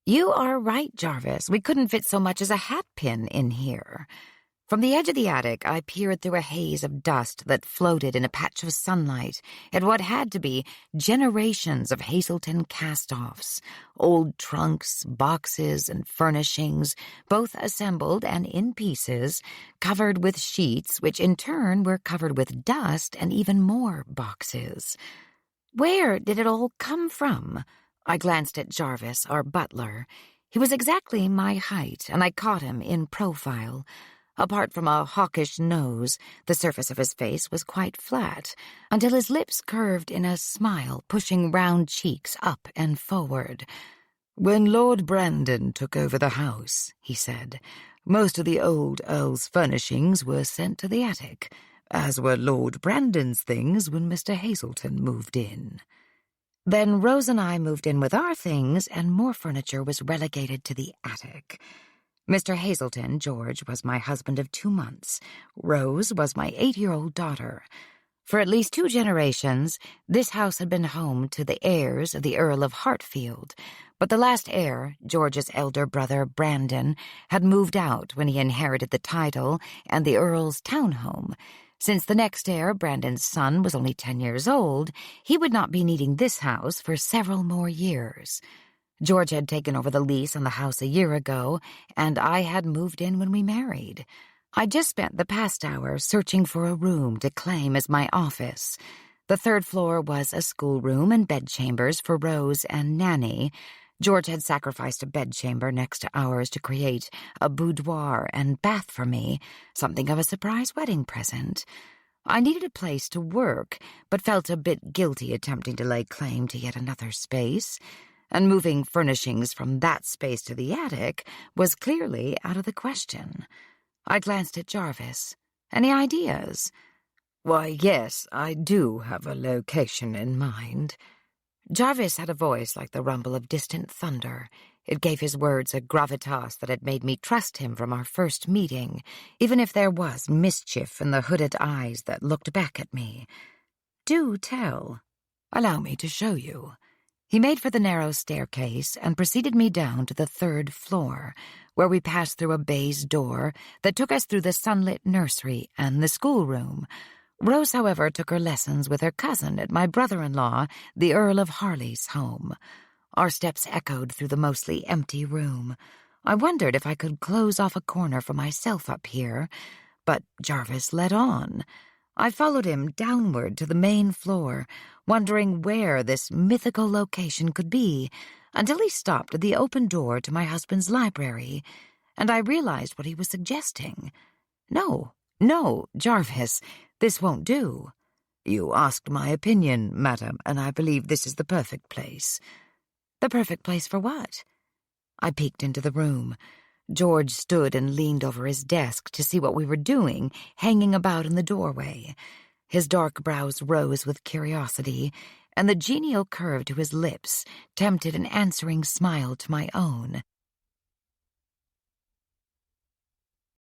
You are right, Jarvis. We couldn't fit so much as a hat pin in here. From the edge of the attic, I peered through a haze of dust that floated in a patch of sunlight at what had to be generations of Hazelton cast-offs, old trunks, boxes, and furnishings, both assembled and in pieces, covered with sheets, which in turn were covered with dust and even more boxes. Where did it all come from? I glanced at Jarvis, our butler. He was exactly my height, and I caught him in profile. Apart from a hawkish nose, the surface of his face was quite flat, until his lips curved in a smile, pushing round cheeks up and forward. "When Lord Brandon took over the house," he said, "most of the old Earl's furnishings were sent to the attic, as were Lord Brandon's things when Mr. Hazelton moved in. Then Rose and I moved in with our things, and more furniture was relegated to the attic. Mr. Hazelton, George, was my husband of 2 months. Rose was my 8-year-old daughter. For at least 2 generations, this house had been home to the heirs of the Earl of Hartfield, but the last heir, George's elder brother, Brandon, had moved out when he inherited the title and the Earl's townhome. Since the next heir, Brandon's son, was only 10 years old, he would not be needing this house for several more years. George had taken over the lease on the house a year ago, and I had moved in when we married. I just spent the past hour searching for a room to claim as my office. The 3rd floor was a schoolroom and bedchambers for Rose and Nanny. George had sacrificed a bedchamber next to ours to create a boudoir and bath for me, something of a surprise wedding present. I needed a place to work, but felt a bit guilty attempting to lay claim to yet another space, and moving furnishings from that space to the attic was clearly out of the question. I glanced at Jarvis. Any ideas? "Why, yes, I do have a location in mind." Jarvis had a voice like the rumble of distant thunder. It gave his words a gravitas that had made me trust him from our first meeting, even if there was mischief in the hooded eyes that looked back at me. "Do tell. Allow me to show you." He made for the narrow staircase and preceded me down to the 3rd floor, where we passed through a baize door that took us through the sunlit nursery and the schoolroom. Rose, however, took her lessons with her cousin at my brother-in-law, the Earl of Harleigh's home. Our steps echoed through the mostly empty room. I wondered if I could close off a corner for myself up here, but Jarvis led on. I followed him downward to the main floor, wondering where this mythical location could be, until he stopped at the open door to my husband's library, and I realized what he was suggesting. No, Jarvis, this won't do. "You asked my opinion, madam, and I believe this is the perfect place." "The perfect place for what?" I peeked into the room. George stood and leaned over his desk to see what we were doing, hanging about in the doorway. His dark brows rose with curiosity, and the genial curve to his lips tempted an answering smile to my own.